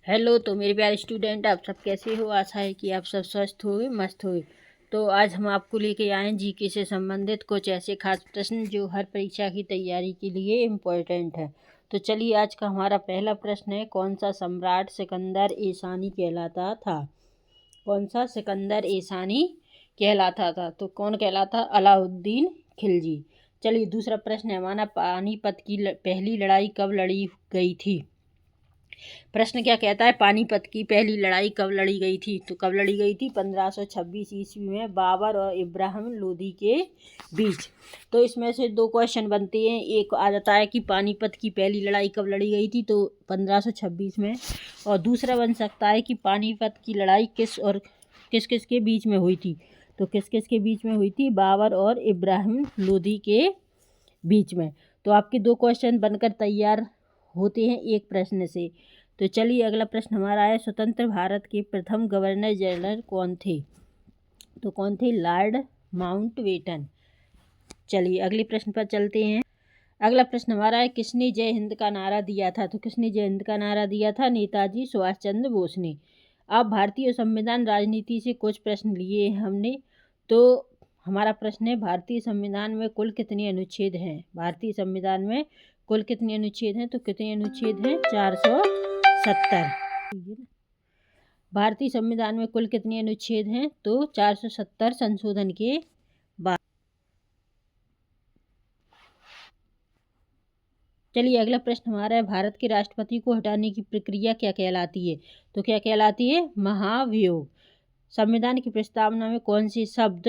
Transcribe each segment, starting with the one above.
Hello. तो मेरे प्यारे स्टूडेंट, आप सब कैसे हो? आशा है कि आप सब स्वस्थ होगे, मस्त होगे। तो आज हम आपको लेके आए हैं जीके से संबंधित कुछ ऐसे खास प्रश्न जो हर परीक्षा की तैयारी के लिए इम्पोर्टेंट है। तो चलिए, आज का हमारा पहला प्रश्न है, कौन सा सम्राट सिकंदर ईसानी कहलाता था? कौन सा सिकंदर ईसानी कहलाता था? तो कौन कहलाता? अलाउद्दीन खिलजी। चलिए, दूसरा प्रश्न है हमारा, पानीपत की पहली लड़ाई कब लड़ी गई थी? प्रश्न क्या कहता है? पानीपत की पहली लड़ाई कब लड़ी गई थी? तो कब लड़ी गई थी? 1526 ईस्वी में बाबर और इब्राहिम लोदी के बीच। तो इसमें से दो क्वेश्चन बनते हैं। एक आ जाता है कि पानीपत की पहली लड़ाई कब लड़ी गई थी, तो 1526 में। और दूसरा बन सकता है कि पानीपत की लड़ाई किस किस के बीच में हुई थी? तो किस किस के बीच में हुई थी? बाबर और इब्राहिम लोदी के बीच में। तो आपके दो क्वेश्चन बनकर तैयार होते हैं एक प्रश्न से। तो चलिए, अगला प्रश्न हमारा है, स्वतंत्र भारत के प्रथम गवर्नर जनरल कौन थे? तो कौन थे? Lord Mountbatten. चलिए, अगले प्रश्न पर चलते हैं। अगला प्रश्न हमारा है, किसने जय हिंद का नारा दिया था? तो किसने जय हिंद का नारा दिया था? नेताजी सुभाष चंद्र बोस ने। अब भारतीय संविधान राजनीति से कुछ प्रश्न लिए हैं हमने। तो हमारा प्रश्न है, भारतीय संविधान में कुल कितने अनुच्छेद हैं? भारतीय संविधान में कुल कितने अनुच्छेद हैं? तो कितने अनुच्छेद हैं? 470। भारतीय संविधान में कुल कितने अनुच्छेद हैं? तो 470 संशोधन के बाद। चलिए, अगला प्रश्न हमारा है, भारत के राष्ट्रपति को हटाने की प्रक्रिया क्या कहलाती है? तो क्या कहलाती है? महाभियोग। संविधान की प्रस्तावना में कौन से शब्द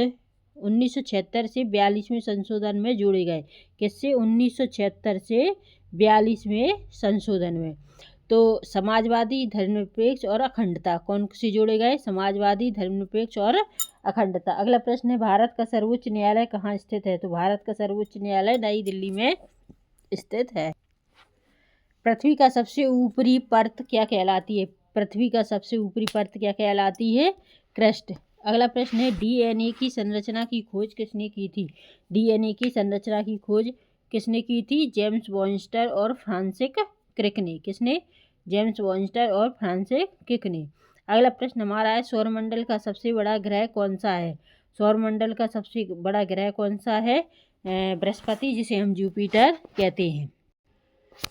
1976 से 42वें संशोधन में जोड़े गए? किससे? 1976 से 42वें संशोधन में। तो समाजवादी, धर्मनिरपेक्ष और अखंडता कौन से जोड़े गए? समाजवादी, धर्मनिरपेक्ष और अखंडता। अगला प्रश्न है, भारत का सर्वोच्च न्यायालय कहाँ स्थित है? तो भारत का सर्वोच्च न्यायालय नई दिल्ली में स्थित है। पृथ्वी का सबसे ऊपरी परत क्या कहलाती है? पृथ्वी का सबसे ऊपरी परत क्या कहलाती है? क्रस्ट। अगला प्रश्न है, डीएनए की संरचना की खोज किसने की थी? डीएनए की संरचना की खोज किसने की थी? जेम्स बॉन्स्टर और फ्रांसिस क्रिक ने। किसने? जेम्स बॉन्स्टर और फ्रांसिस क्रिक ने। अगला प्रश्न हमारा है, सौरमंडल का सबसे बड़ा ग्रह कौन सा है? सौरमंडल का सबसे बड़ा ग्रह कौन सा है? बृहस्पति, जिसे हम जुपिटर कहते हैं।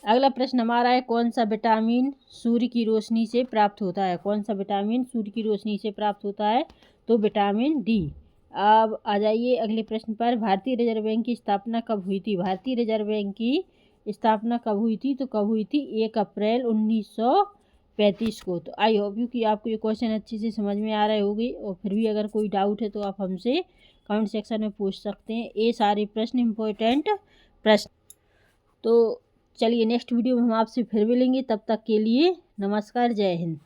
अगला प्रश्न हमारा है, कौन सा विटामिन सूर्य की रोशनी से प्राप्त होता है? कौन सा विटामिन सूर्य की रोशनी से प्राप्त होता है? तो विटामिन डी। अब आ जाइए अगले प्रश्न पर, भारतीय रिजर्व बैंक की स्थापना कब हुई थी? भारतीय रिजर्व बैंक की स्थापना कब हुई थी? तो कब हुई थी? 1 अप्रैल 1935 को। तो आई होप यू कि आपको ये क्वेश्चन अच्छे से समझ में आ रहे होंगे, और फिर भी अगर कोई डाउट है तो आप हमसे कमेंट सेक्शन में पूछ सकते हैं। ये सारे प्रश्न इम्पोर्टेंट प्रश्न। तो चलिए, नेक्स्ट वीडियो में हम आपसे फिर मिलेंगे। तब तक के लिए नमस्कार, जय हिंद।